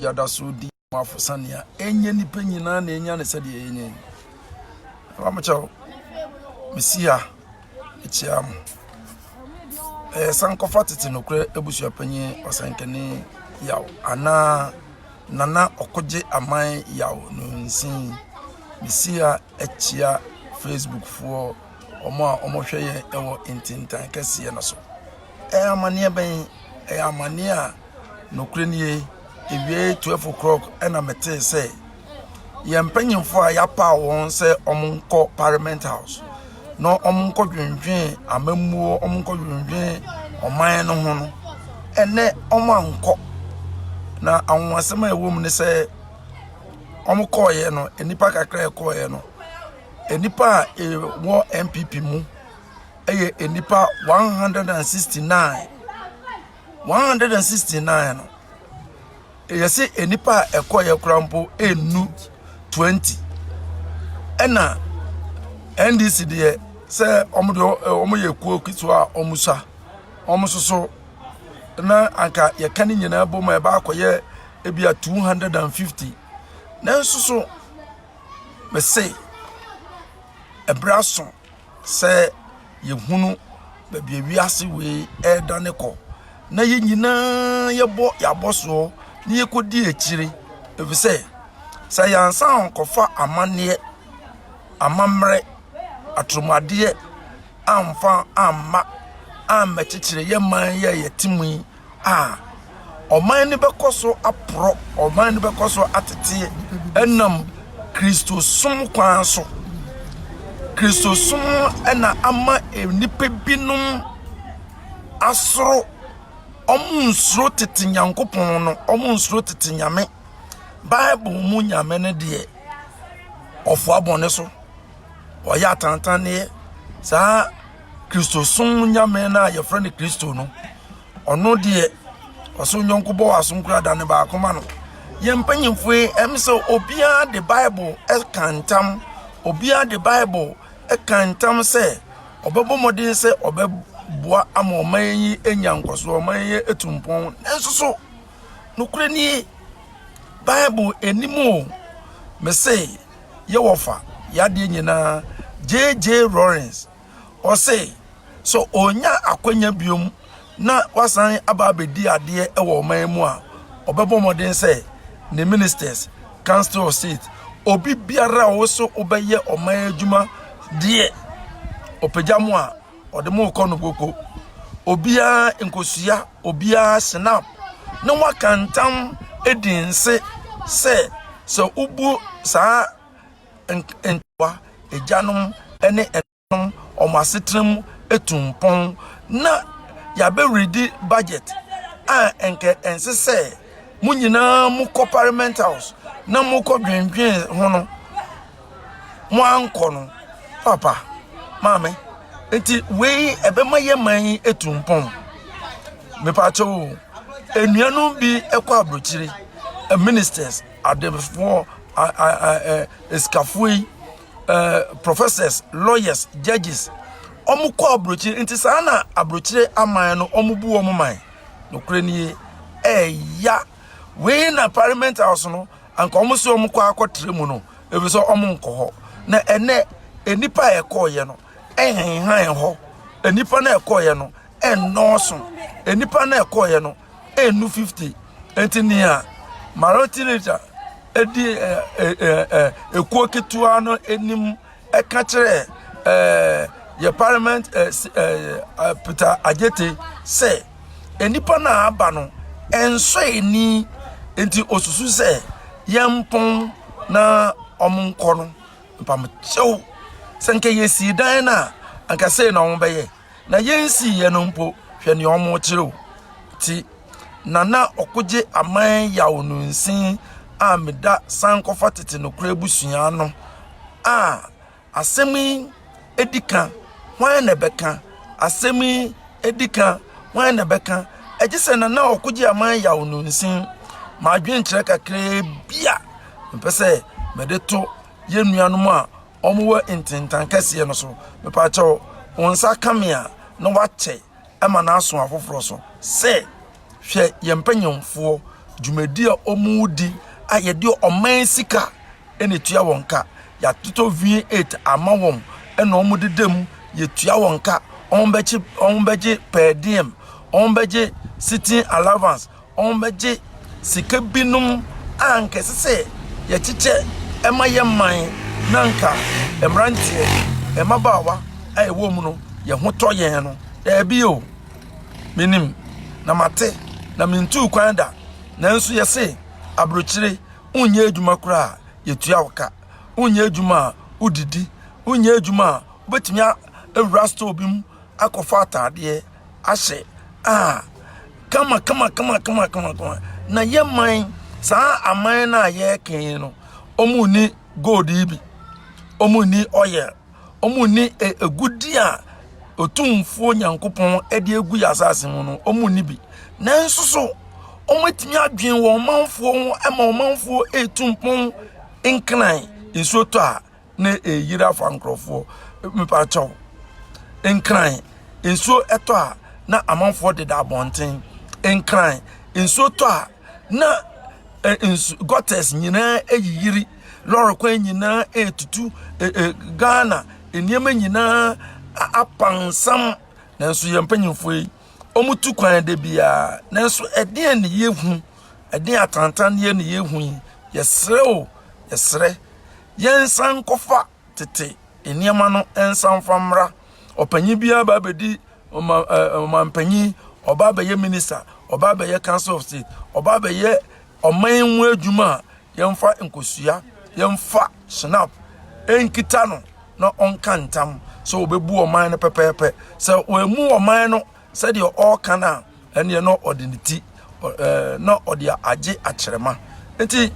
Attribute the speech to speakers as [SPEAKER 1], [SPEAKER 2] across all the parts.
[SPEAKER 1] yada so di mafosania enye nipa nyina na enya ne sede enye amacho mesia echiam sankofa tete nokre ebusua panyi osankene yaw ana nana okoje aman yaw no nsin mesia echia Facebook fo omo hweye ewo intintan kase na so amane ben amane a nokre nie ewie 12 o'clock ena mete say yempanyimfo a yapa won say omunko Parliament House no omunko dwendwen amamuo omunko dwendwen oman no ho no ene omanko na anwasema ewom ne say omuko ye no enipa kakra ekoye no enipa wo MPP mu eye enipa 169 no yesi enipa ekoye krampo enu 20 ena NDC de se omuye kuo kitwa omusa omusoso na anka ye kan nyina boma e ba akoye ebia 250 na nsoso me say ebraso se ye hunu ba bia wiase we e daneko na ye nyina ye boso ni ekodi echire efise say yansa onkofa amane amamre atromade amfa amma amechichire ye man ye yetimu oman ni bekoso apro oman ni bekoso atete enam Kristo sum kwan so Kristo sum ena ama nipa binum asoro omunsuro tete nyankopon no omunsuro tete nyame Bible mu nyame ne de ofo abone so oya tantan ne sa Kristo sum nyame na ye frɛ ne Kristo no ono de oso nyonkobo asonkura da ne ba akoma no yempanyimfo emse obia the Bible kantam obia the Bible kantam se obebo modin se obeboa amoman yi enyankoso oman yi etumpon enso so nokure ni Bible enimo me say ye wofa ya de nyina JJ Lawrence o say so onya akwanya biom na wasan ababedi ade ewo man mu a obebo modin se ne ministers council of state obi biara wo so obeye oman adwuma de opejamu a odemo ko no boko obia nkosua obia snap na wakantam edinse se so ubu sa entwa ejanum ene enom omasetram etumpon na ya be ready budget enke ense se munyina mu Parliament House na mu ko dwendwen ho no mu anko no papa mame enti we ebema ye man etumpon me pacho enuanu bi ekwa abrochire ministers adebefo eskafui professors lawyers judges omukọ abrochire enti sana abrochire aman no omubu omuman no kreni ya we na Parliament House no anka omuso omukọ akotre mu no ebiso omunko ho na ene enipa ekoye no han ho enipa na ekoye no enoso enipa na ekoye no enu 50 enti ni a marotilita edi ekuo ketua no enim eka kire ye Parliament Peter Ajete say enipa na aba no enso eni enti osusu se yempon na omunko no mpam chew senke yesi dan na anka say na ombeye na yensi ye no mpo hwe ne omo kirew ti nana okoje aman yawo no nsin ameda sankofa tete no kura busua no asemi edika wan na beka asemi edika wan na beka ejise nana okoje aman yawo no nsin ma dwen kire kakre bia mpese medeto yenuanom a omuwa intintan kase no so mepa cho onsa kamea no wache ama na aso afoforo so se hwe yempanyomfo dwumadi a omudi ayede oman sika ene tua wonka ya toto V8 ama won ene omudedem ye tua wonka onbeje per diem onbeje sitting allowance onbeje sika binum anke sese ye chiche ema ye man nanka emrantie emabawa ayewo mu no ye hoto yen no da bi o minim na mate na mintu kwanda nanso ye se abrochire unye adwuma kura yetua woka unye adwuma udidi unye adwuma obetimia ewura store bim akofa atade ahye kama na yeman saa aman na ye ken no omuni gold ibi omuni oil omuni egudi a otumfo nyankopon ede egu yasase mu no omuni bi nanso so ometimi adwen wo manfo ama manfo etumpon enkran insoto a na eyira fa nkrofo mepa chaw enkran inso eto a na amanfo de da bonten enkran insoto a na gotes nyina eyiri loro kwa nyina etutu Ghana eniema nyina apansam nanso yempanyimfo yi omutu kwan de bia nanso eden ne yehu eden atantan ye ne yehu yesre yensan kofa tete eniema no ensan famra opanyi bia ba bedi omampanyi oba be ye minister oba be ye council of state oba be ye omanwu adwuma yemfa nkosua yemfa snap enkita no na onkantam so obebu oman no pepepe so wemu oman no said your all kana and you know ordinity no odia age akyerema enti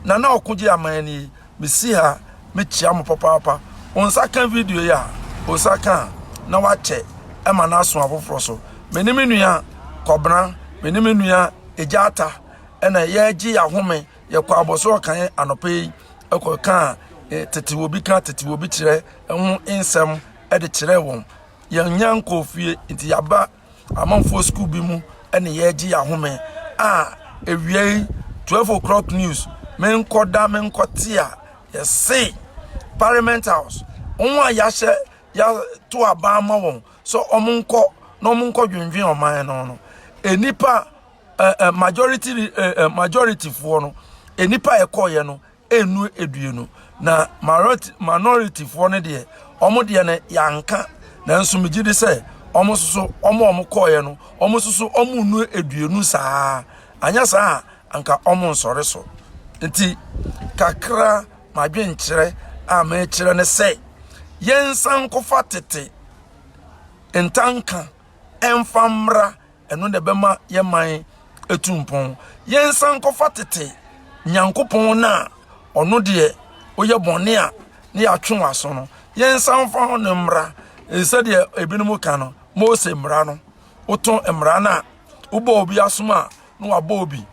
[SPEAKER 1] na okuje amani mesi ha mechia mo papa onsa kan video ya onsa kan na wache e ma na aso afoforo so menimnua kobra menimnua ejata ena ye gi ahome ye kwa aboso kan anope ekokan tete obi kan tete obi kire ehun ensem e de kire won ye nyanko fie nti yaba amanfo school bi mu ene ye gi ahome ewie 12 o'clock news men koda men kotia ye say Parliament House onwa ya hye ya to abama won so omunko no munko dwendwen oman no enipa majority for no enipa ekoye no enu eduenu na minority for no de omo de ne yanka nanso megide se omo soso omo koye no omo soso omo nu eduenu saa anya saa anka omo nsore so nti kakra madwen kire ama kire ne se yensan kofa tete entanka enfamra eno de bema yeman etumpon yensan kofa tete nyankopon na ono de oye bone a ne atwe aso no yensan fa no mra ese de ebinum ka no Mose mra no oton mra na ubo obi asoma no wabo obi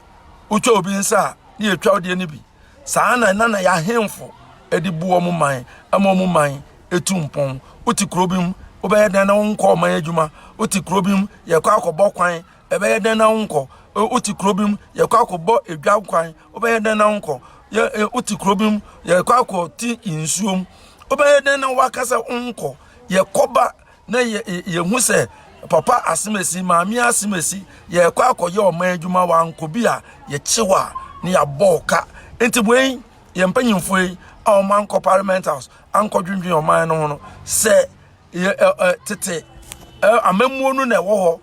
[SPEAKER 1] utwa obi nsa ne etwa ode ne bi saa na ya hemfo edibu omo man ama omo man etumpon uti krobim obeye den na wonko man adwuma uti krobim ye kwa akobọ kwan ebeye den na wonko uti krobim ye kwa akobọ edwa kwan obeye den na wonko ye uti krobim ye kwa akoti insuom obeye den na wakasa wonko ye koba na ye hu se papa asimesi maami asimesi ye kwa akoye oman adwuma wanko bi a ye chiwa ne ya boka enti bwen ye mpanyimfo yi a oman ko Parliament House anko dwendwen oman no no se tete amemmuo no na ewo ho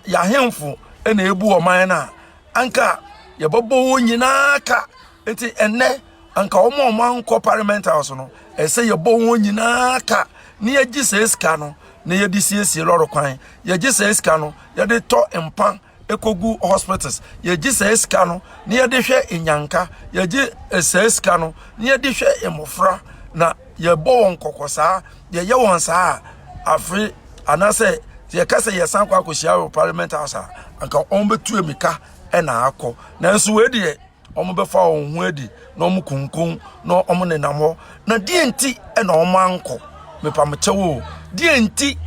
[SPEAKER 1] ya hemfo na ebu oman na anka ye bobo nyina ka enti enne anka oman ko Parliament House no ese ye bowo nyina ka ne ye giseska no ne ye disiesie loro kwan ye giseska no ye de to empan ekogu hospitals ye giseska no ne ye de hwe enyanka ye giseska no ne ye de hwe emofra na ye bo nkokosa ye won saa afri anase ye kase ye san kwa koshia Parliament House anka onbetu emika na akọ nanso we de omobefa ohun adi na omukunkun na omonenam ho na die enti na omanko mepamchewo die enti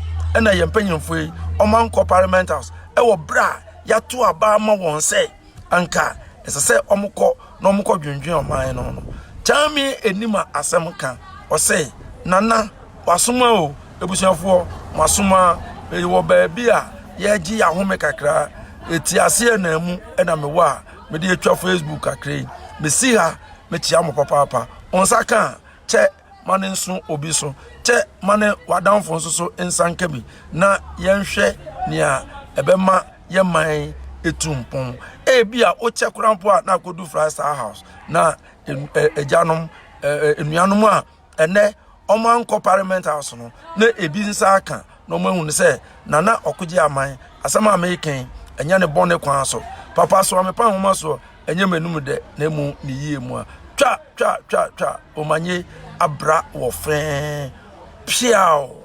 [SPEAKER 1] na yempanyimfo yi omanko Parliament House wo bra ya to aba ma won se anka ese se omukọ na omukọ dwendwen oman no chami enima asem kan o se nana wasoma o ebusuafo wasoma wo baabi a ye gi ya home kakra eti ase na mu na me wa me de atwa Facebook kakra me si ha me tia mo papa onsa kan che mane nso obi so che mane wadanfo nso so ensanka bi na yenhwe nia ebema yeman etumpon bia o che kurampo a na kodu Frastar House na ejanom enuanom a ene oman parliament house no na ebi nsa aka no mahunu se nana okoje aman asama american enya ne bone kwan so papa so amepa homa so enya manum de na mu ni yie mu a twa omanye abra wo fe piao